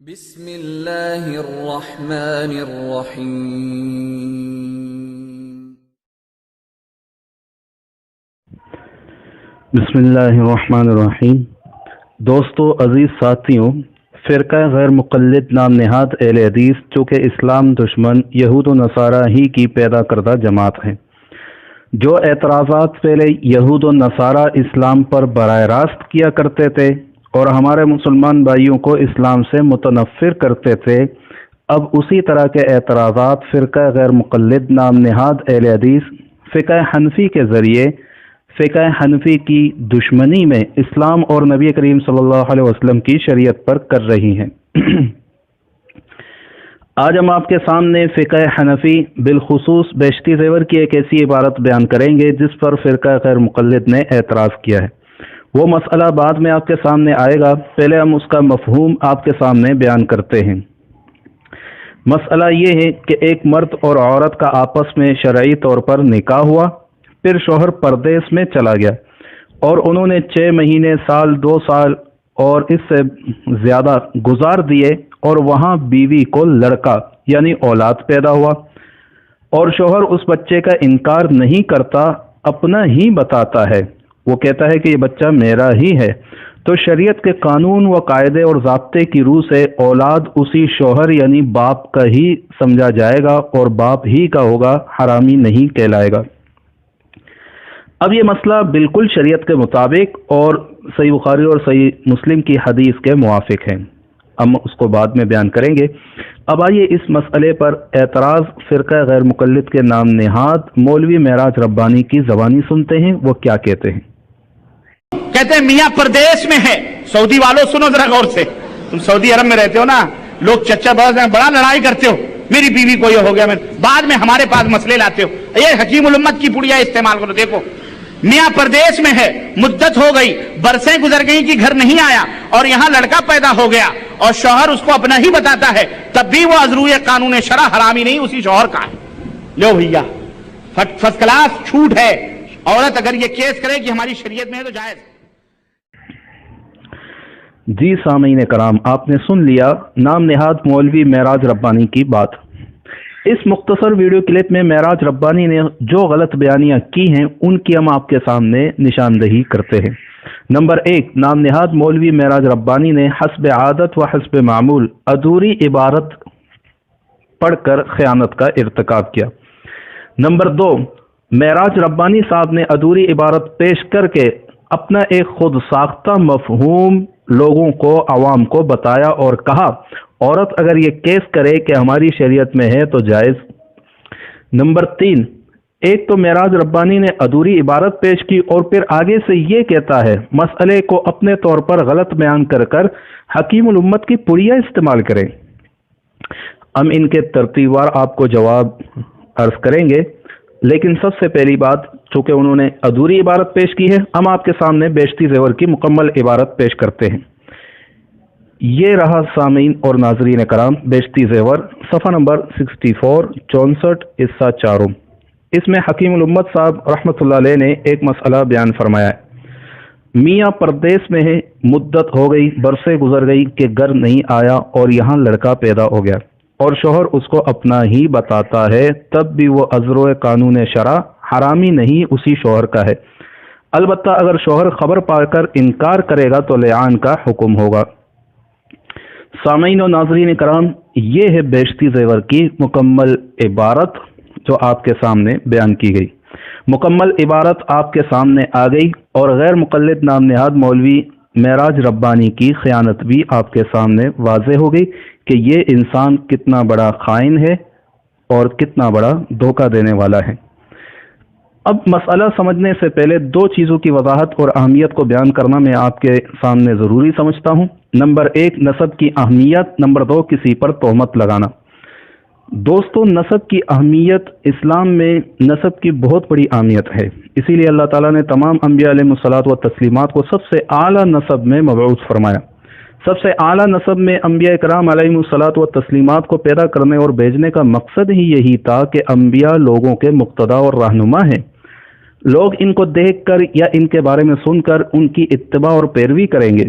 بسم اللہ الرحمن الرحیم۔ بسم اللہ الرحمن الرحیم۔ دوستو، عزیز ساتھیوں، فرقہ غیر مقلد نام نہاد اہل حدیث جو کہ اسلام دشمن یہود و نصارہ ہی کی پیدا کردہ جماعت ہے، جو اعتراضات پہلے یہود و نصارہ اسلام پر براہ راست کیا کرتے تھے اور ہمارے مسلمان بھائیوں کو اسلام سے متنفر کرتے تھے، اب اسی طرح کے اعتراضات فرقہ غیر مقلد نام نہاد اہل حدیث فقہ حنفی کے ذریعے فقہ حنفی کی دشمنی میں اسلام اور نبی کریم صلی اللہ علیہ وسلم کی شریعت پر کر رہی ہیں۔ آج ہم آپ کے سامنے فقہ حنفی بالخصوص بیشتی زیور کی ایک ایسی عبارت بیان کریں گے جس پر فرقہ غیر مقلد نے اعتراض کیا ہے۔ وہ مسئلہ بعد میں آپ کے سامنے آئے گا، پہلے ہم اس کا مفہوم آپ کے سامنے بیان کرتے ہیں۔ مسئلہ یہ ہے کہ ایک مرد اور عورت کا آپس میں شرعی طور پر نکاح ہوا، پھر شوہر پردیس میں چلا گیا اور انہوں نے 6 مہینے، سال، 2 سال اور اس سے زیادہ گزار دیے اور وہاں بیوی کو لڑکا یعنی اولاد پیدا ہوا اور شوہر اس بچے کا انکار نہیں کرتا، اپنا ہی بتاتا ہے، وہ کہتا ہے کہ یہ بچہ میرا ہی ہے، تو شریعت کے قانون و قاعدے اور ضابطے کی روح سے اولاد اسی شوہر یعنی باپ کا ہی سمجھا جائے گا اور باپ ہی کا ہوگا، حرامی نہیں کہلائے گا۔ اب یہ مسئلہ بالکل شریعت کے مطابق اور صحیح بخاری اور صحیح مسلم کی حدیث کے موافق ہے، ہم اس کو بعد میں بیان کریں گے۔ اب آئیے اس مسئلے پر اعتراض فرقہ غیر مقلد کے نام نہاد مولوی معراج ربانی کی زبانی سنتے ہیں، وہ کیا کہتے ہیں۔ کہتے ہیں میاں پردیش میں ہے۔ سعودی والوں سنو ذرا غور سے، تم سعودی عرب میں رہتے ہو نا، لوگ چچا بڑا لڑائی کرتے ہو، میری بیوی کو یہ ہو گیا، بعد میں ہمارے پاس مسئلے لاتے ہو، یہ حکیم الامت کی پڑیا استعمال کرو۔ دیکھو میاں پردیش میں ہے، مدت ہو گئی، برسیں گزر گئی کہ گھر نہیں آیا اور یہاں لڑکا پیدا ہو گیا اور شوہر اس کو اپنا ہی بتاتا ہے، تب بھی وہ از روئے قانون شرع حرامی نہیں، اسی شوہر کا ہے۔ لو بھیا فرسٹ کلاس چھوٹ ہے، عورت اگر یہ کیس کرے کہ ہماری شریعت میں ہے تو جائز۔ جی سامعین کرام، آپ نے سن لیا نام نہاد مولوی معراج ربانی کی بات۔ اس مختصر ویڈیو کلپ میں معراج ربانی نے جو غلط بیانیاں کی ہیں ان کی ہم آپ کے سامنے نشاندہی کرتے ہیں۔ نمبر 1، نام نہاد مولوی معراج ربانی نے حسب عادت و حسب معمول ادھوری عبارت پڑھ کر خیانت کا ارتکاب کیا۔ نمبر 2، معراج ربانی صاحب نے ادھوری عبارت پیش کر کے اپنا ایک خود ساختہ مفہوم لوگوں کو، عوام کو بتایا اور کہا عورت اگر یہ کیس کرے کہ ہماری شریعت میں ہے تو جائز۔ نمبر 3، ایک تو معراج ربانی نے ادھوری عبارت پیش کی اور پھر آگے سے یہ کہتا ہے مسئلے کو اپنے طور پر غلط بیان کر کر حکیم الامت کی پڑیا استعمال کریں۔ ہم ان کے ترتیب وار آپ کو جواب عرض کریں گے، لیکن سب سے پہلی بات، چونکہ انہوں نے ادھوری عبارت پیش کی ہے، ہم آپ کے سامنے بیشتی زیور کی مکمل عبارت پیش کرتے ہیں۔ یہ رہا سامعین اور ناظرین کرام بیشتی زیور، صفحہ نمبر 64 64 حصہ 4۔ اس میں حکیم الامت صاحب رحمۃ اللہ علیہ نے ایک مسئلہ بیان فرمایا ہے۔ میاں پردیس میں ہے، مدت ہو گئی، برسیں گزر گئی کہ گھر نہیں آیا اور یہاں لڑکا پیدا ہو گیا اور شوہر اس کو اپنا ہی بتاتا ہے، تب بھی وہ ازرو قانون شرع حرامی نہیں، اسی شوہر کا ہے۔ البتہ اگر شوہر خبر پا کر انکار کرے گا تو لعان کا حکم ہوگا۔ سامعین و ناظرین کرام، یہ ہے بیشتی زیور کی مکمل عبارت جو آپ کے سامنے بیان کی گئی۔ مکمل عبارت آپ کے سامنے آ گئی اور غیر مقلد نام نہاد مولوی معراج ربانی کی خیانت بھی آپ کے سامنے واضح ہو گئی کہ یہ انسان کتنا بڑا خائن ہے اور کتنا بڑا دھوکہ دینے والا ہے۔ اب مسئلہ سمجھنے سے پہلے 2 چیزوں کی وضاحت اور اہمیت کو بیان کرنا میں آپ کے سامنے ضروری سمجھتا ہوں۔ نمبر 1، نسب کی اہمیت۔ نمبر 2، کسی پر تہمت لگانا۔ دوستو، نسب کی اہمیت، اسلام میں نسب کی بہت بڑی اہمیت ہے، اسی لیے اللہ تعالیٰ نے تمام انبیاء علیہ الصلوۃ والتسلیمات کو سب سے اعلیٰ نسب میں مبعوث فرمایا۔ سب سے اعلیٰ نسب میں انبیاء کرام علیہ الصلوۃ والتسلیمات کو پیدا کرنے اور بھیجنے کا مقصد ہی یہی تھا کہ انبیاء لوگوں کے مقتدا اور رہنما ہیں، لوگ ان کو دیکھ کر یا ان کے بارے میں سن کر ان کی اتباع اور پیروی کریں گے۔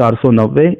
490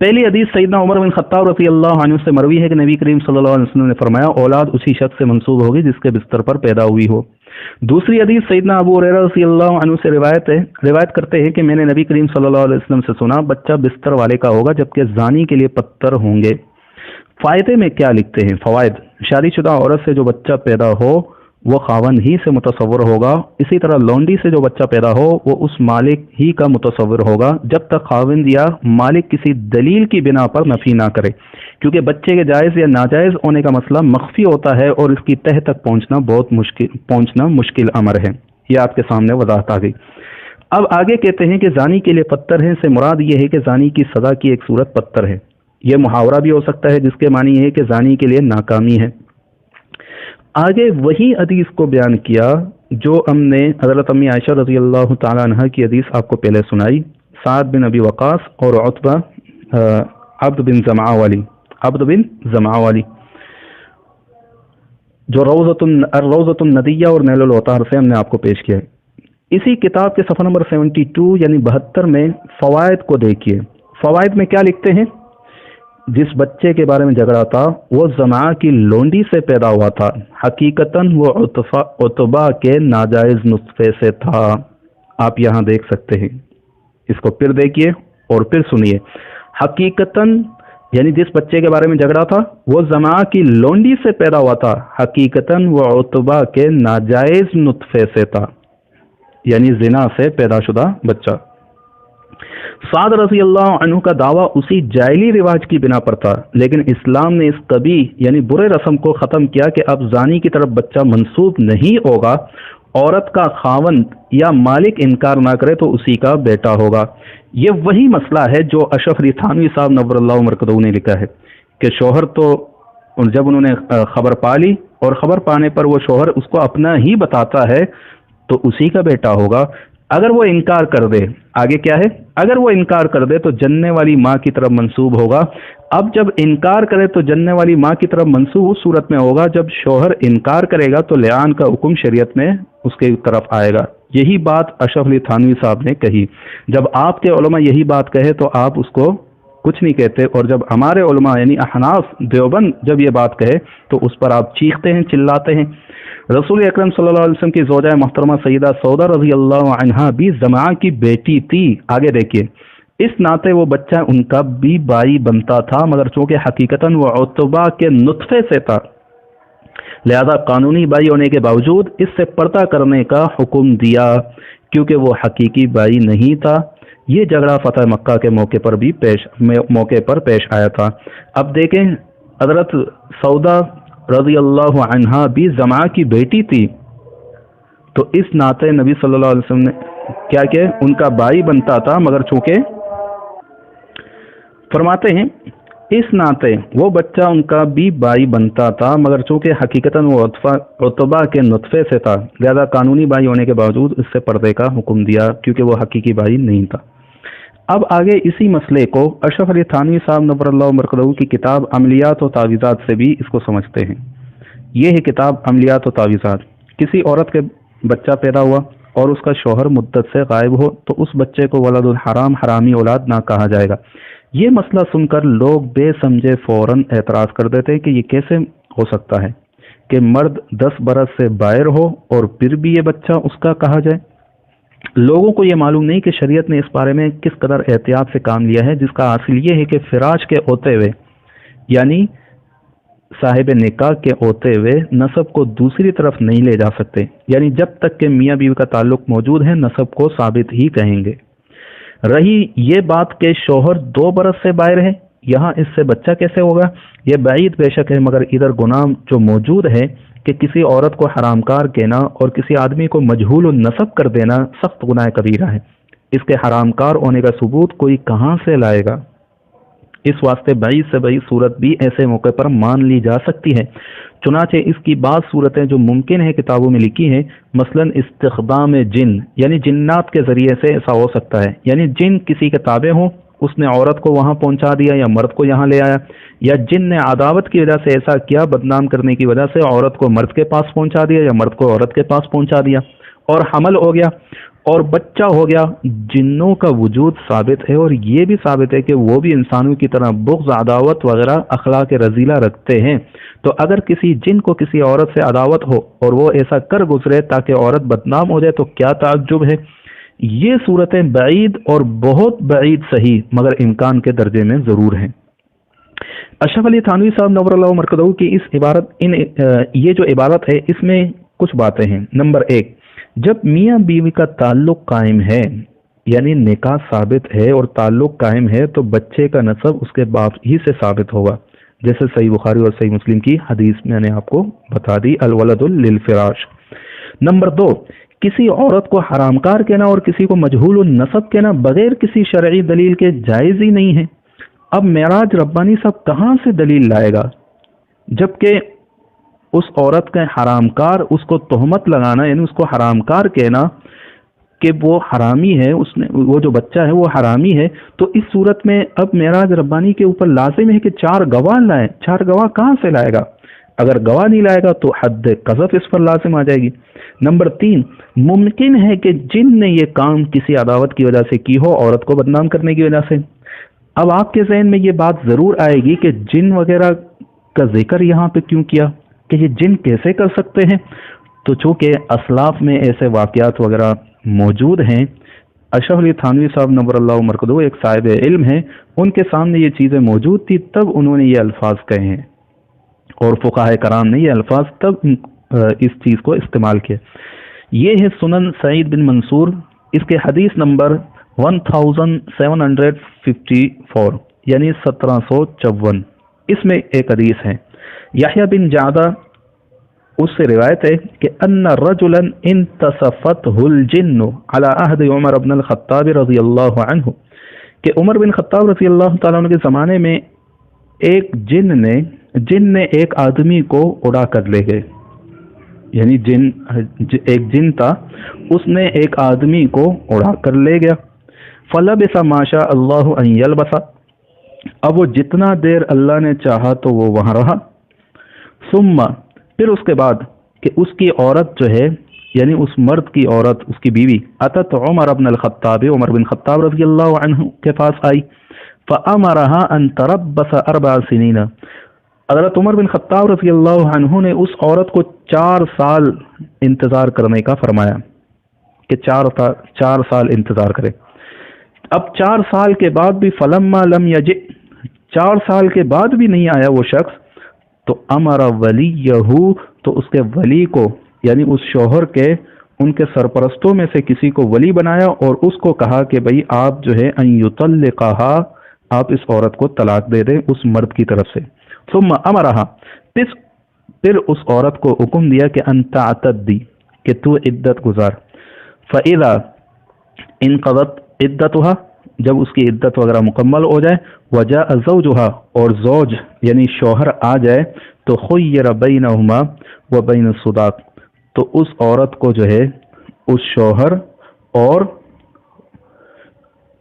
پہلی حدیث سیدنا عمر بن خطاب رضی اللہ عنہ سے مروی ہے کہ نبی کریم صلی اللہ علیہ وسلم نے فرمایا اولاد اسی شخص سے منسوب ہوگی جس کے بستر پر پیدا ہوئی ہو۔ دوسری حدیث سیدنا ابو ہریرہ رضی اللہ عنہ سے روایت کرتے ہیں کہ میں نے نبی کریم صلی اللہ علیہ وسلم سے سنا بچہ بستر والے کا ہوگا جبکہ زانی کے لیے پتھر ہوں گے۔ فائدے میں کیا لکھتے ہیں؟ فوائد: شادی شدہ عورت سے جو بچہ پیدا ہو وہ خاوند ہی سے متصور ہوگا، اسی طرح لونڈی سے جو بچہ پیدا ہو وہ اس مالک ہی کا متصور ہوگا جب تک خاوند یا مالک کسی دلیل کی بنا پر نفی نہ کرے، کیونکہ بچے کے جائز یا ناجائز ہونے کا مسئلہ مخفی ہوتا ہے اور اس کی تہ تک پہنچنا مشکل امر ہے۔ یہ آپ کے سامنے وضاحت آ گئی۔ اب آگے کہتے ہیں کہ زانی کے لیے پتھر ہیں سے مراد یہ ہے کہ زانی کی سزا کی ایک صورت پتھر ہے۔ یہ محاورہ بھی ہو سکتا ہے جس کے معنی ہے کہ زانی کے لیے ناکامی ہے۔ آگے وہی حدیث کو بیان کیا جو ہم نے حضرت امی عائشہ رضی اللہ تعالی عنہ کی حدیث آپ کو پہلے سنائی، سعد بن ابی وقاص اور عتبہ عبد بن زمعہ والی جو روضۃ الندیہ اور نیل الاوطار سے ہم نے آپ کو پیش کیا ہے۔ اسی کتاب کے صفحہ نمبر 72 یعنی 72 میں فوائد کو دیکھیے۔ فوائد میں کیا لکھتے ہیں؟ جس بچے کے بارے میں جھگڑا تھا وہ زمعہ کی لونڈی سے پیدا ہوا تھا، حقیقتاً وہ عتبہ کے ناجائز نطفے سے تھا۔ آپ یہاں دیکھ سکتے ہیں، اس کو پھر دیکھیے اور پھر سنیے۔ حقیقتاً یعنی جس بچے کے بارے میں جھگڑا تھا وہ زمعہ کی لونڈی سے پیدا ہوا تھا، حقیقتاً وہ عتبہ کے ناجائز نطفے سے تھا، یعنی زنا سے پیدا شدہ بچہ۔ سعد رضی اللہ عنہ کا دعویٰ اسی جاہلی رواج کی بنا پر تھا، لیکن اسلام نے اس قبیح یعنی برے رسم کو ختم کیا کہ اب زانی کی طرف بچہ منسوب نہیں ہوگا، عورت کا خاوند یا مالک انکار نہ کرے تو اسی کا بیٹا ہوگا۔ یہ وہی مسئلہ ہے جو اشرف علی تھانوی صاحب نور اللہ مرکزہ نے لکھا ہے کہ شوہر تو جب انہوں نے خبر پا لی اور خبر پانے پر وہ شوہر اس کو اپنا ہی بتاتا ہے تو اسی کا بیٹا ہوگا۔ اگر وہ انکار کر دے، آگے کیا ہے؟ اگر وہ انکار کر دے تو جننے والی ماں کی طرف منسوب ہوگا۔ اب جب انکار کرے تو جننے والی ماں کی طرف منسوب اس صورت میں ہوگا جب شوہر انکار کرے گا تو لعان کا حکم شریعت میں اس کے طرف آئے گا۔ یہی بات اشرف علی تھانوی صاحب نے کہی۔ جب آپ کے علماء یہی بات کہے تو آپ اس کو کچھ نہیں کہتے، اور جب ہمارے علماء یعنی احناف دیوبند جب یہ بات کہے تو اس پر آپ چیختے ہیں، چلاتے ہیں۔ رسول اکرم صلی اللہ علیہ وسلم کی زوجہ محترمہ سیدہ سودا رضی اللہ عنہا بھی زمعہ کی بیٹی تھی۔ آگے دیکھیے، اس ناطے وہ بچہ ان کا بھی بھائی بنتا تھا، مگر چونکہ حقیقتاً وہ عتبہ کے نطفے سے تھا، لہذا قانونی بھائی ہونے کے باوجود اس سے پردہ کرنے کا حکم دیا کیونکہ وہ حقیقی بھائی نہیں تھا۔ یہ جھگڑا فتح مکہ کے موقع پر پیش آیا تھا۔ اب دیکھیں، حضرت سودا رضی اللہ عنہا بھی زمعہ کی بیٹی تھی، تو اس ناطے نبی صلی اللہ علیہ وسلم نے کیا کہ ان کا بھائی بنتا تھا، مگر چونکہ فرماتے ہیں اس ناطے وہ بچہ ان کا بھی بھائی بنتا تھا، مگر چونکہ حقیقتاً وہ عتبہ کے نطفے سے تھا، لہذا قانونی بھائی ہونے کے باوجود اس سے پردے کا حکم دیا کیونکہ وہ حقیقی بھائی نہیں تھا۔ اب آگے اسی مسئلے کو اشرف علی تھانوی صاحب نور اللہ مرکزہ کی کتاب عملیات و تعویذات سے بھی اس کو سمجھتے ہیں۔ یہ ہے کتاب عملیات و تعویذات۔ کسی عورت کے بچہ پیدا ہوا اور اس کا شوہر مدت سے غائب ہو تو اس بچے کو ولد الحرام، حرامی اولاد نہ کہا جائے گا۔ یہ مسئلہ سن کر لوگ بے سمجھے فوراً اعتراض کر دیتے ہیں کہ یہ کیسے ہو سکتا ہے کہ مرد 10 برس سے باہر ہو اور پھر بھی یہ بچہ اس کا کہا جائے۔ لوگوں کو یہ معلوم نہیں کہ شریعت نے اس بارے میں کس قدر احتیاط سے کام لیا ہے، جس کا حاصل یہ ہے کہ فراش کے ہوتے ہوئے یعنی صاحب نکاح کے ہوتے ہوئے نسب کو دوسری طرف نہیں لے جا سکتے، یعنی جب تک کہ میاں بیوی کا تعلق موجود ہے نسب کو ثابت ہی کہیں گے۔ رہی یہ بات کہ شوہر 2 برس سے باہر ہے، یہاں اس سے بچہ کیسے ہوگا؟ یہ بعید بے شک ہے، مگر ادھر گناہ جو موجود ہے کہ کسی عورت کو حرام کار کہنا اور کسی آدمی کو مجہول النسب کر دینا سخت گناہ کبیرہ ہے۔ اس کے حرام کار ہونے کا ثبوت کوئی کہاں سے لائے گا؟ اس واسطے بعید سے بعید صورت بھی ایسے موقع پر مان لی جا سکتی ہے۔ چنانچہ اس کی بعض صورتیں جو ممکن ہے کتابوں میں لکھی ہیں، مثلا استخدام جن یعنی جنات کے ذریعے سے ایسا ہو سکتا ہے، یعنی جن کسی کے تابع ہوں، اس نے عورت کو وہاں پہنچا دیا یا مرد کو یہاں لے آیا، یا جن نے عداوت کی وجہ سے ایسا کیا، بدنام کرنے کی وجہ سے عورت کو مرد کے پاس پہنچا دیا یا مرد کو عورت کے پاس پہنچا دیا۔ اور حمل ہو گیا اور بچہ ہو گیا، جنوں کا وجود ثابت ہے، اور یہ بھی ثابت ہے کہ وہ بھی انسانوں کی طرح بغض، عداوت وغیرہ اخلاق رذیلہ رکھتے ہیں۔ تو اگر کسی جن کو کسی عورت سے عداوت ہو اور وہ ایسا کر گزرے تاکہ عورت بدنام ہو جائے تو کیا تعجب ہے۔ یہ صورتیں بعید اور بہت بعید صحیح مگر امکان کے درجے میں ضرور ہیں۔ اشرف علی تھانوی صاحب نور اللہ مرکزہ کی اس عبارت یہ جو عبارت ہے اس میں کچھ باتیں ہیں۔ نمبر 1، جب میاں بیوی کا تعلق قائم ہے، یعنی نکاح ثابت ہے اور تعلق قائم ہے، تو بچے کا نسب اس کے باپ ہی سے ثابت ہوگا، جیسے صحیح بخاری اور صحیح مسلم کی حدیث میں نے آپ کو بتا دی، الولد للفراش۔ نمبر 2، کسی عورت کو حرام کار کہنا اور کسی کو مجہول النسب کہنا بغیر کسی شرعی دلیل کے جائز ہی نہیں ہے۔ اب معراج ربانی صاحب کہاں سے دلیل لائے گا، جبکہ اس عورت کا حرام کار، اس کو تہمت لگانا، یعنی اس کو حرام کار کہنا کہ وہ حرامی ہے، وہ جو بچہ ہے وہ حرامی ہے، تو اس صورت میں اب معراج ربانی کے اوپر لازم ہے کہ 4 گواہ لائیں۔ 4 گواہ کہاں سے لائے گا؟ اگر گواہ نہیں لائے گا تو حد قذف اس پر لازم آ جائے گی۔ نمبر 3، ممکن ہے کہ جن نے یہ کام کسی عداوت کی وجہ سے کی ہو، عورت کو بدنام کرنے کی وجہ سے۔ اب آپ کے ذہن میں یہ بات ضرور آئے گی کہ جن وغیرہ کا ذکر یہاں پہ کیوں کیا، کہ یہ جن کیسے کر سکتے ہیں؟ تو چونکہ اسلاف میں ایسے واقعات وغیرہ موجود ہیں، اشرف علی تھانوی صاحب نور اللہ مرکزہ ایک صاحب علم ہیں، ان کے سامنے یہ چیزیں موجود تھی تب انہوں نے یہ الفاظ کہے ہیں، اور فقہاء کرام نے یہ الفاظ تب اس چیز کو استعمال کیا۔ یہ ہے سنن سعید بن منصور، اس کے حدیث نمبر 1754 یعنی 1754، اس میں ایک حدیث ہے، یحییٰ بن جعدہ اس سے روایت ہے کہ ان رجلا انتصفته الجن على عہد عمر بن الخطاب رضی اللہ عنہ، کہ عمر بن خطاب رضی اللہ تعالیٰ عنہ کے زمانے میں ایک جن نے ایک آدمی کو اڑا کر لے گئے، یعنی ایک جن تھا، اس نے ایک آدمی کو اڑا کر لے گیا۔ فلبث ما شاء اللہ ان یلبث، اب وہ جتنا دیر اللہ نے چاہا تو وہ وہاں رہا۔ ثم، پھر اس کے بعد کہ اس کی عورت جو ہے، یعنی اس مرد کی عورت، اس کی بیوی، اتت عمر بن الخطاب، عمر بن خطاب رضی اللہ عنہ کے پاس آئی، فامرها ان تربص 4 سنین، حضرت عمر بن خطاب رضی اللہ عنہ نے اس عورت کو 4 سال انتظار کرنے کا فرمایا، کہ 4 سال انتظار کرے۔ اب 4 سال کے بعد بھی فلما لم یجئ، 4 سال کے بعد بھی نہیں آیا وہ شخص، تو امر ولیہ، تو اس کے ولی کو، یعنی اس شوہر کے، ان کے سرپرستوں میں سے کسی کو ولی بنایا اور اس کو کہا کہ بھئی آپ جو ہے ان یطلقها، آپ اس عورت کو طلاق دے دیں اس مرد کی طرف سے۔ ثم امرها، پھر اس عورت کو حکم دیا کہ ان تعتدی، کہ تو عدت گزار۔ فاذا انقضت عدتها، جب اس کی عدت وغیرہ مکمل ہو جائے، وجاء زوجها، اور زوج یعنی شوہر آ جائے، تو خیر بینہما وبین الصداق، تو اس عورت کو جو ہے اس شوہر اور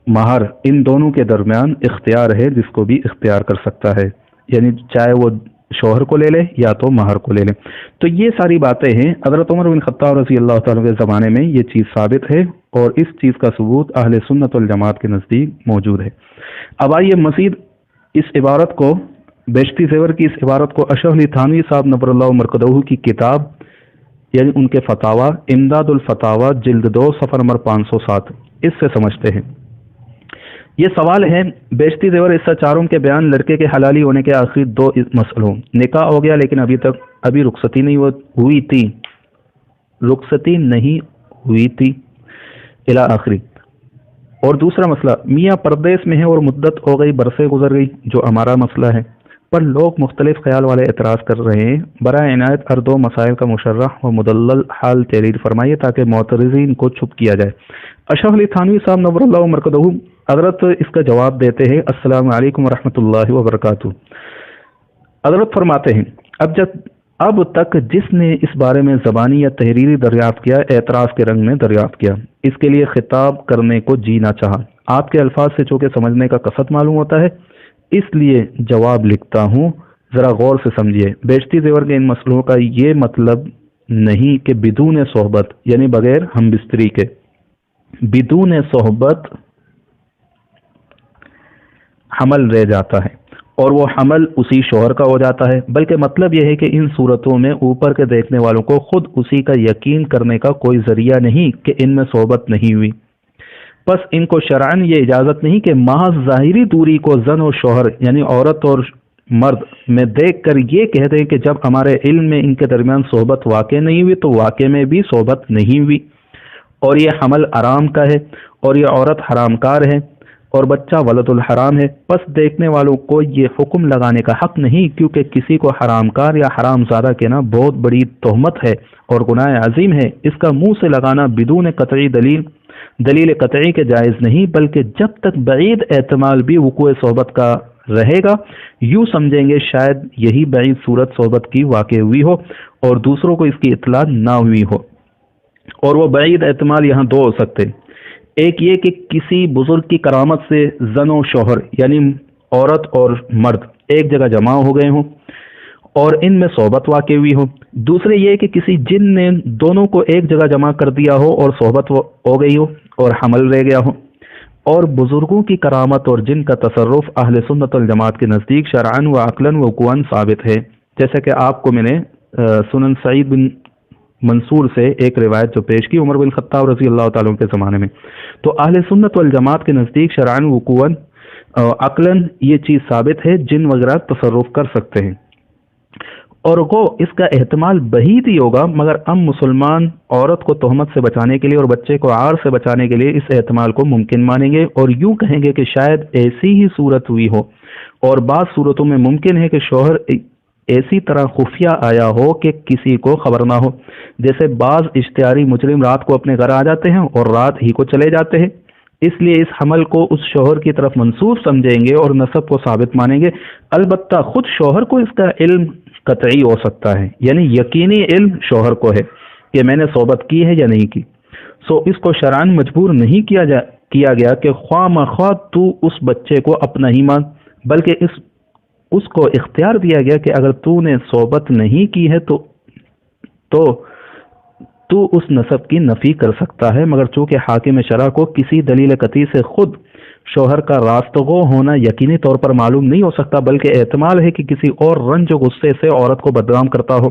مہر، ان دونوں کے درمیان اختیار ہے، جس کو بھی اختیار کر سکتا ہے، یعنی چاہے وہ شوہر کو لے لے یا تو مہر کو لے لے۔ تو یہ ساری باتیں ہیں، حضرت عمر بن خطاب رضی اللہ تعالیٰ کے زمانے میں یہ چیز ثابت ہے، اور اس چیز کا ثبوت اہل سنت والجماعت کے نزدیک موجود ہے۔ اب آئیے مزید اس عبارت کو، بیشتی زیور کی اس عبارت کو اشرف علی تھانوی صاحب نبر اللہ مرکزہ کی کتاب، یعنی ان کے فتاوی، امداد الفتاوی جلد 2 صفحہ نمبر 507، اس سے سمجھتے ہیں۔ یہ سوال ہے، بیشتی زیور اس چاروں کے بیان لڑکے کے حلالی ہونے کے آخری 2 مسئلوں، نکاح ہو گیا لیکن ابھی رخصتی نہیں ہوئی تھی الی آخری، اور دوسرا مسئلہ میاں پردیس میں ہے اور مدت ہو گئی، برسیں گزر گئی، جو ہمارا مسئلہ ہے، پر لوگ مختلف خیال والے اعتراض کر رہے ہیں۔ برائے عنایت ہر 2 مسائل کا مشرح و مدلل حال تحریر فرمائیے تاکہ معترضین کو چھپ کیا جائے۔ اشرف علی تھانوی صاحب نور اللہ مرکزہ حضرت اس کا جواب دیتے ہیں، السلام علیکم ورحمۃ اللہ وبرکاتہ۔ حضرت فرماتے ہیں، اب تک جس نے اس بارے میں زبانی یا تحریری دریافت کیا، اعتراض کے رنگ میں دریافت کیا، اس کے لیے خطاب کرنے کو جی نہ چاہا، آپ کے الفاظ سے چونکہ سمجھنے کا قصد معلوم ہوتا ہے، اس لیے جواب لکھتا ہوں، ذرا غور سے سمجھیے۔ بیشتی زیور کے ان مسئلوں کا یہ مطلب نہیں کہ بدون صحبت یعنی بغیر ہم بستری کے، بدون صحبت حمل رہ جاتا ہے اور وہ حمل اسی شوہر کا ہو جاتا ہے، بلکہ مطلب یہ ہے کہ ان صورتوں میں اوپر کے دیکھنے والوں کو خود اسی کا یقین کرنے کا کوئی ذریعہ نہیں کہ ان میں صحبت نہیں ہوئی، پس ان کو شرعاً یہ اجازت نہیں کہ محض ظاہری دوری کو زن و شوہر یعنی عورت اور مرد میں دیکھ کر یہ کہہ دیں کہ جب ہمارے علم میں ان کے درمیان صحبت واقع نہیں ہوئی تو واقع میں بھی صحبت نہیں ہوئی، اور یہ حمل حرام کا ہے اور یہ عورت حرام کار ہے اور بچہ ولد الحرام ہے، پس دیکھنے والوں کو یہ حکم لگانے کا حق نہیں، کیونکہ کسی کو حرام کار یا حرام زادہ کہنا بہت بڑی تہمت ہے اور گناہ عظیم ہے، اس کا منہ سے لگانا بدون قطعی دلیل قطعی کے جائز نہیں، بلکہ جب تک بعید احتمال بھی وقوع صحبت کا رہے گا یوں سمجھیں گے شاید یہی بعید صورت صحبت کی واقع ہوئی ہو اور دوسروں کو اس کی اطلاع نہ ہوئی ہو، اور وہ بعید احتمال یہاں دو ہو سکتے، ایک یہ کہ کسی بزرگ کی کرامت سے زن و شوہر یعنی عورت اور مرد ایک جگہ جمع ہو گئے ہوں اور ان میں صحبت واقع ہوئی ہو، دوسرے یہ کہ کسی جن نے دونوں کو ایک جگہ جمع کر دیا ہو اور صحبت ہو گئی ہو اور حمل رہ گیا ہو، اور بزرگوں کی کرامت اور جن کا تصرف اہل سنت والجماعت کے نزدیک شرعاً و عقلاً و وقوعاً ثابت ہے، جیسا کہ آپ کو میں نے سنن سعید بن منصور سے ایک روایت جو پیش کی عمر بن خطاب رضی اللہ تعالیٰ عنہ کے زمانے میں، تو اہل سنت والجماعت کے نزدیک شرعاً وقوعاً عقلاً یہ چیز ثابت ہے، جن وغیرہ تصرف کر سکتے ہیں، اور وہ اس کا احتمال بعید ہی ہوگا، مگر ہم مسلمان عورت کو تہمت سے بچانے کے لیے اور بچے کو عار سے بچانے کے لیے اس احتمال کو ممکن مانیں گے اور یوں کہیں گے کہ شاید ایسی ہی صورت ہوئی ہو، اور بعض صورتوں میں ممکن ہے کہ شوہر ایسی طرح خفیہ آیا ہو کہ کسی کو خبر نہ ہو، جیسے بعض اشتہاری مجرم رات کو اپنے گھر آ جاتے ہیں اور رات ہی کو چلے جاتے ہیں، اس لیے اس حمل کو اس شوہر کی طرف منسوب سمجھیں گے اور نسب کو ثابت مانیں گے، البتہ خود شوہر کو اس کا علم قطعی ہو سکتا ہے، یعنی یقینی علم شوہر کو ہے کہ میں نے صحبت کی ہے یا نہیں کی، سو اس کو شرعاً مجبور نہیں کیا گیا کہ خواہ مخواہ تو اس بچے کو اپنا ہی مان، بلکہ اس کو اختیار دیا گیا کہ اگر تو نے صحبت نہیں کی ہے تو اس نسب کی نفی کر سکتا ہے، مگر چونکہ حاکم شرع کو کسی دلیل قطعی سے خود شوہر کا راستگو ہونا یقینی طور پر معلوم نہیں ہو سکتا، بلکہ احتمال ہے کہ کسی اور رنج و غصے سے عورت کو بدنام کرتا ہو،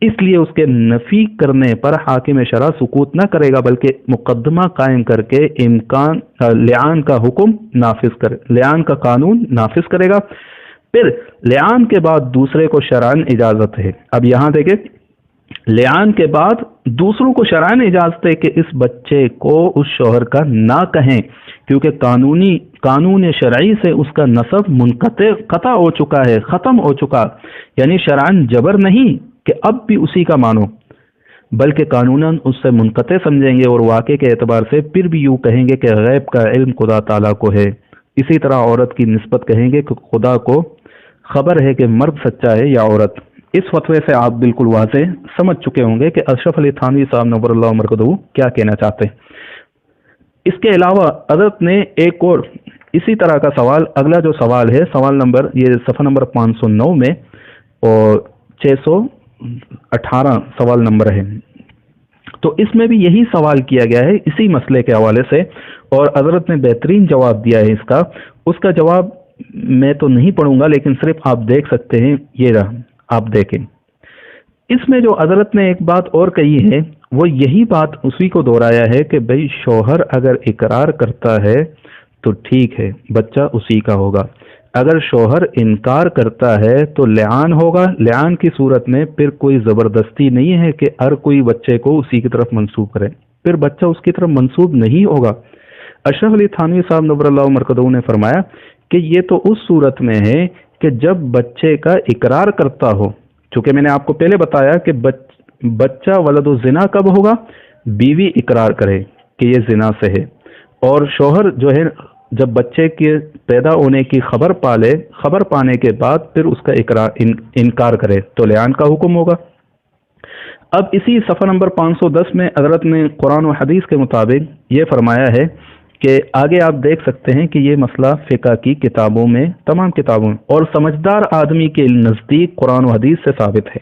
اس لیے اس کے نفی کرنے پر حاکم شرع سکوت نہ کرے گا بلکہ مقدمہ قائم کر کے لعان کا حکم نافذ لعان کا قانون نافذ کرے گا، پھر لعان کے بعد دوسرے کو شرعاً اجازت ہے، اب یہاں دیکھیں لعان کے بعد دوسروں کو شرعاً اجازت ہے کہ اس بچے کو اس شوہر کا نہ کہیں، کیونکہ قانون شرعی سے اس کا نسب قطع ہو چکا ہے، ختم ہو چکا، یعنی شرعاً جبر نہیں کہ اب بھی اسی کا مانو، بلکہ قانوناً اس سے منقطع سمجھیں گے اور واقع کے اعتبار سے پھر بھی یوں کہیں گے کہ غیب کا علم خدا تعالیٰ کو ہے، اسی طرح عورت کی نسبت کہیں گے کہ خدا کو خبر ہے کہ مرد سچا ہے یا عورت۔ اس فتوے سے آپ بالکل واضح سمجھ چکے ہوں گے کہ اشرف علی تھانوی صاحب نور اللہ مرکزہ کیا کہنا چاہتے ہیں۔ اس کے علاوہ حضرت نے ایک اور اسی طرح کا سوال، اگلا جو سوال ہے سوال نمبر یہ صفحہ نمبر 509 میں اور 618 سوال نمبر ہے، تو اس میں بھی یہی سوال کیا گیا ہے اسی مسئلے کے حوالے سے، اور حضرت نے بہترین جواب دیا ہے اس کا جواب میں تو نہیں پڑھوں گا لیکن صرف آپ دیکھ سکتے ہیں، یہ رہا آپ دیکھیں۔ اس میں جو حضرت نے ایک بات اور کہی ہے وہ یہی بات اسی کو دہرایا ہے کہ بھئی شوہر اگر اقرار کرتا ہے تو ٹھیک ہے بچہ اسی کا ہوگا، اگر شوہر انکار کرتا ہے تو لعان ہوگا، لعان کی صورت میں پھر کوئی زبردستی نہیں ہے کہ ہر کوئی بچے کو اسی کی طرف منسوب کرے، پھر بچہ اس کی طرف منسوب نہیں ہوگا۔ اشرف علی تھانوی صاحب نور اللہ مرکزہ نے فرمایا کہ یہ تو اس صورت میں ہے کہ جب بچے کا اقرار کرتا ہو، چونکہ میں نے آپ کو پہلے بتایا کہ بچہ ولد الزنا کب ہوگا، بیوی اقرار کرے کہ یہ زنا سے ہے، اور شوہر جو ہے جب بچے کے پیدا ہونے کی خبر پانے کے بعد پھر اس کا انکار کرے تو لعان کا حکم ہوگا۔ اب اسی صفحہ نمبر 510 میں حضرت نے قرآن و حدیث کے مطابق یہ فرمایا ہے کہ آگے آپ دیکھ سکتے ہیں کہ یہ مسئلہ فقہ کی کتابوں میں تمام کتابوں میں اور سمجھدار آدمی کے نزدیک قرآن و حدیث سے ثابت ہے۔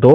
2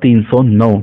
309।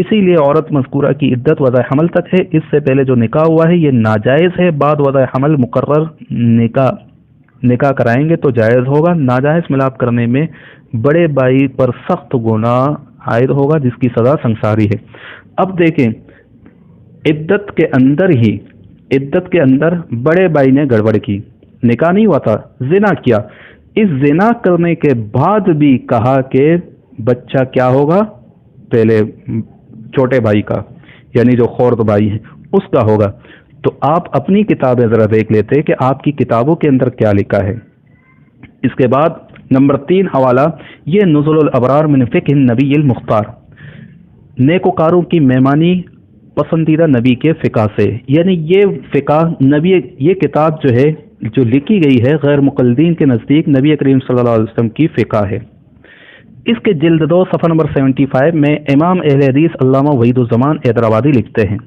اسی لیے عورت مذکورہ کی عدت وضع حمل تک ہے. اس سے پہلے جو نکاح ہوا ہے یہ ناجائز ہے. بعد وضع حمل مقرر نکاح کرائیں گے تو جائز ہوگا. ناجائز ملاپ کرنے میں بڑے بھائی پر سخت گناہ عائد ہوگا جس کی سزا سنساری ہے. اب دیکھیں عدت کے اندر بڑے بھائی نے گڑبڑ کی, نکاح نہیں ہوا تھا, زنا کیا. اس زنا کرنے کے بعد بھی کہا کہ بچہ کیا ہوگا, پہلے چھوٹے بھائی کا یعنی جو خورد بھائی ہے اس کا ہوگا. تو آپ اپنی کتابیں ذرا دیکھ لیتے کہ آپ کی کتابوں کے اندر کیا لکھا ہے. اس کے بعد نمبر 3 حوالہ یہ نزول الابرار من فقہ النبی المختار, نیکوکاروں کی مہمانی پسندیدہ نبی کے فقہ سے. یعنی یہ فقہ نبی, یہ کتاب جو ہے جو لکھی گئی ہے غیر مقلدین کے نزدیک نبی کریم صلی اللہ علیہ وسلم کی فقہ ہے. اس کے جلد 2 صفحہ نمبر 75 میں امام اہل حدیث علامہ وحید الزمان حیدرآبادی لکھتے ہیں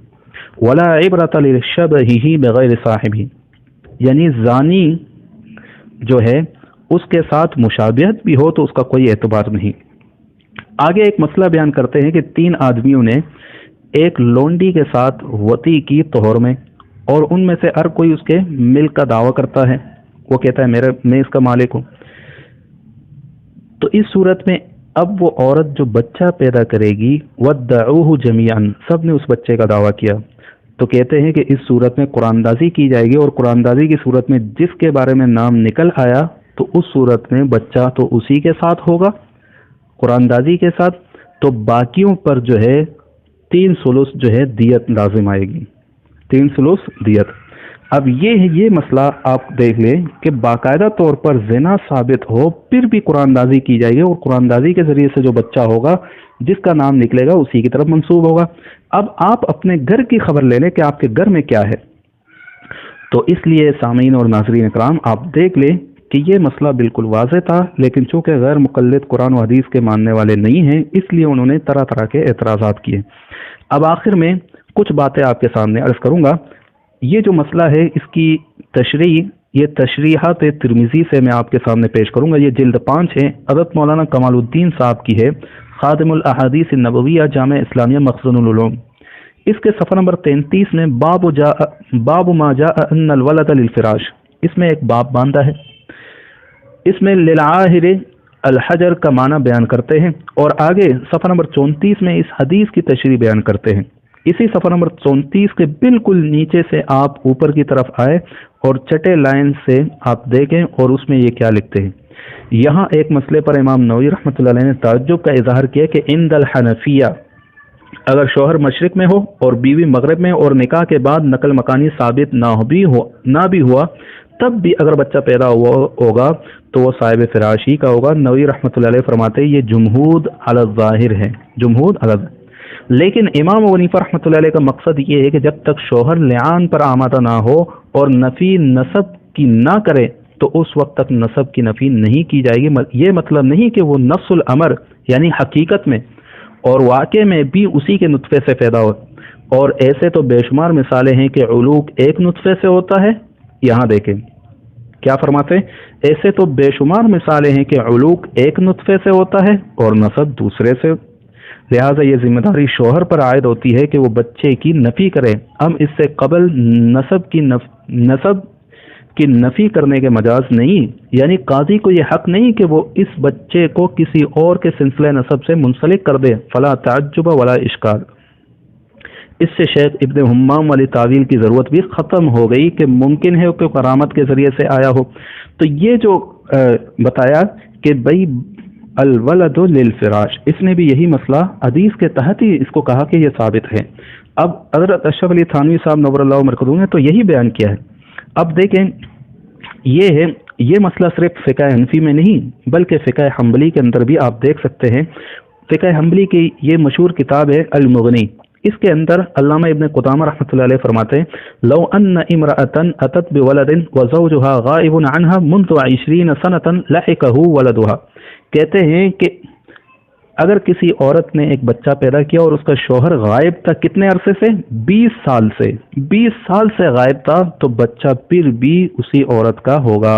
ولا عبرۃ للشبہ بغیر صاحبہ, یعنی زانی جو ہے اس کے ساتھ مشابہت بھی ہو تو اس کا کوئی اعتبار نہیں. آگے ایک مسئلہ بیان کرتے ہیں کہ 3 آدمیوں نے ایک لونڈی کے ساتھ وطی کی طہر میں, اور ان میں سے ہر کوئی اس کے ملک کا دعویٰ کرتا ہے. وہ کہتا ہے میں اس کا مالک ہوں. تو اس صورت میں اب وہ عورت جو بچہ پیدا کرے گی وَدَّعُوهُ جَمِيعًا, سب نے اس بچے کا دعویٰ کیا. تو کہتے ہیں کہ اس صورت میں قرآن اندازی کی جائے گی, اور قرآن اندازی کی صورت میں جس کے بارے میں نام نکل آیا تو اس صورت میں بچہ تو اسی کے ساتھ ہوگا قرآن اندازی کے ساتھ. تو باقیوں پر جو ہے 3 ثلث جو ہے دیت لازم آئے گی, 3 ثلث دیت. اب یہ مسئلہ آپ دیکھ لیں کہ باقاعدہ طور پر زنا ثابت ہو پھر بھی قرآن اندازی کی جائے گی, اور قرآن اندازی کے ذریعے سے جو بچہ ہوگا جس کا نام نکلے گا اسی کی طرف منسوب ہوگا. اب آپ اپنے گھر کی خبر لے لیں کہ آپ کے گھر میں کیا ہے. تو اس لیے سامعین اور ناظرین اکرام آپ دیکھ لیں کہ یہ مسئلہ بالکل واضح تھا, لیکن چونکہ غیر مقلد قرآن و حدیث کے ماننے والے نہیں ہیں اس لیے انہوں نے طرح طرح کے اعتراضات کیے. اب آخر میں کچھ باتیں آپ کے سامنے عرض کروں گا. یہ جو مسئلہ ہے اس کی تشریح یہ تشریحات ترمذی سے میں آپ کے سامنے پیش کروں گا. یہ جلد 5 ہے, حضرت مولانا کمال الدین صاحب کی ہے, خادم الاحادیث النبویہ جامع اسلامیہ مخزن العلوم. اس کے صفحہ نمبر 33 میں باب ما جاء ان الولد للفراش, اس میں ایک باب باندھا ہے. اس میں للعاہر الحجر کا معنی بیان کرتے ہیں, اور آگے صفحہ نمبر 34 میں اس حدیث کی تشریح بیان کرتے ہیں. اسی صفحہ نمبر 34 کے بالکل نیچے سے آپ اوپر کی طرف آئے اور چٹے لائن سے آپ دیکھیں اور اس میں یہ کیا لکھتے ہیں. یہاں ایک مسئلے پر امام نووی رحمۃ اللہ علیہ نے تعجب کا اظہار کیا کہ عند الحنفیہ اگر شوہر مشرق میں ہو اور بیوی مغرب میں اور نکاح کے بعد نقل مکانی ثابت نہ بھی ہوا تب بھی اگر بچہ پیدا ہوا ہوگا تو وہ صاحب فراش ہی کا ہوگا. نووی رحمۃ اللہ علیہ فرماتے یہ جمہود علی الظاہر ہے, جمہود علی. لیکن امام ابو حنیفہ رحمۃ اللہ علیہ کا مقصد یہ ہے کہ جب تک شوہر لعان پر آمادہ نہ ہو اور نفی نسب کی نہ کرے تو اس وقت تک نسب کی نفی نہیں کی جائے گی. یہ مطلب نہیں کہ وہ نفس الامر یعنی حقیقت میں اور واقع میں بھی اسی کے نطفے سے پیدا ہو, اور ایسے تو بے شمار مثالیں ہیں کہ علوق ایک نطفے سے ہوتا ہے. یہاں دیکھیں کیا فرماتے ہیں, ایسے تو بے شمار مثالیں ہیں کہ علوق ایک نطفے سے ہوتا ہے اور نسب دوسرے سے. لہٰذا یہ ذمہ داری شوہر پر عائد ہوتی ہے کہ وہ بچے کی نفی کرے. ہم اس سے قبل نسب کی نفی کرنے کے مجاز نہیں, یعنی قاضی کو یہ حق نہیں کہ وہ اس بچے کو کسی اور کے سلسلہ نسب سے منسلک کر دے. فلا تعجب ولا اشکال. اس سے شیخ ابن حمام والی تعویل کی ضرورت بھی ختم ہو گئی کہ ممکن ہے کہ کرامت کے ذریعے سے آیا ہو. تو یہ جو بتایا کہ بھائی الولد للفراش, اس نے بھی یہی مسئلہ حدیث کے تحت ہی اس کو کہا کہ یہ ثابت ہے. اب حضرت اشرف علی تھانوی صاحب نور اللہ مرکزوں نے تو یہی بیان کیا ہے. اب دیکھیں یہ مسئلہ صرف فقہ حنفی میں نہیں بلکہ فقہ حنبلی کے اندر بھی آپ دیکھ سکتے ہیں. فقہ حنبلی کی یہ مشہور کتاب ہے المغنی. اس کے اندر علامہ ابن قدامہ رحمۃ اللہ علیہ فرماتے ہیں لو ان امرأة اتت بولد وزوجها غائب عنها منذ 20 سنة لحقه ولدها. کہتے ہیں کہ اگر کسی عورت نے ایک بچہ پیدا کیا اور اس کا شوہر غائب تھا کتنے عرصے سے, 20 سال سے غائب تھا, تو بچہ پھر بھی اسی عورت کا ہوگا.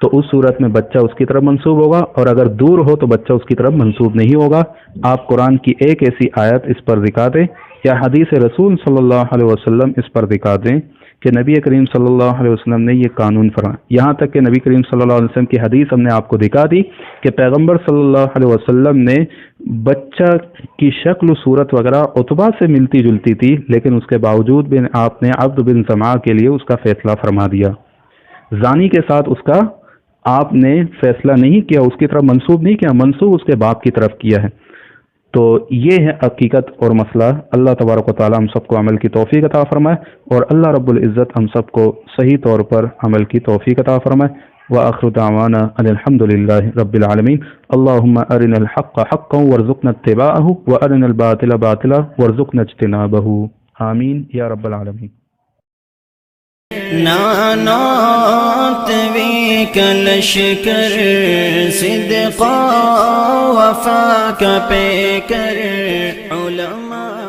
تو اس صورت میں بچہ اس کی طرف منسوب ہوگا، اور اگر دور ہو تو بچہ اس کی طرف منسوب نہیں ہوگا۔ آپ قرآن کی ایک ایسی آیت اس پر دکھا دیں یا حدیث رسول صلی اللہ علیہ وسلم اس پر دکھا دیں کہ نبی کریم صلی اللہ علیہ وسلم نے یہ قانون فرمایا۔ یہاں تک کہ نبی کریم صلی اللہ علیہ وسلم کی حدیث ہم نے آپ کو دکھا دی کہ پیغمبر صلی اللہ علیہ وسلم نے بچہ کی شکل و صورت وغیرہ عتبہ سے ملتی جلتی تھی، لیکن اس کے باوجود بھی آپ نے عبد بن زمعہ کے لیے اس کا فیصلہ فرما دیا۔ زانی کے ساتھ اس کا آپ نے فیصلہ نہیں کیا، اس کی طرف منسوب نہیں کیا، منسوب اس کے باپ کی طرف کیا ہے۔ تو یہ ہے حقیقت اور مسئلہ۔ اللہ تبارک و تعالی ہم سب کو عمل کی توفیق عطا فرمائے، اور اللہ رب العزت ہم سب کو صحیح طور پر عمل کی توفیق عطا فرمائے۔ وآخر دعوانا ان الحمد للہ رب العالمین۔ اللہم ارنا الحق حقا وارزقنا اتباعہ وارنا الباطل باطلا وارزقنا اجتنابہ، آمین یا رب العالمین۔ نانات وی کلشکر صدقا وفا کا پیکر علماء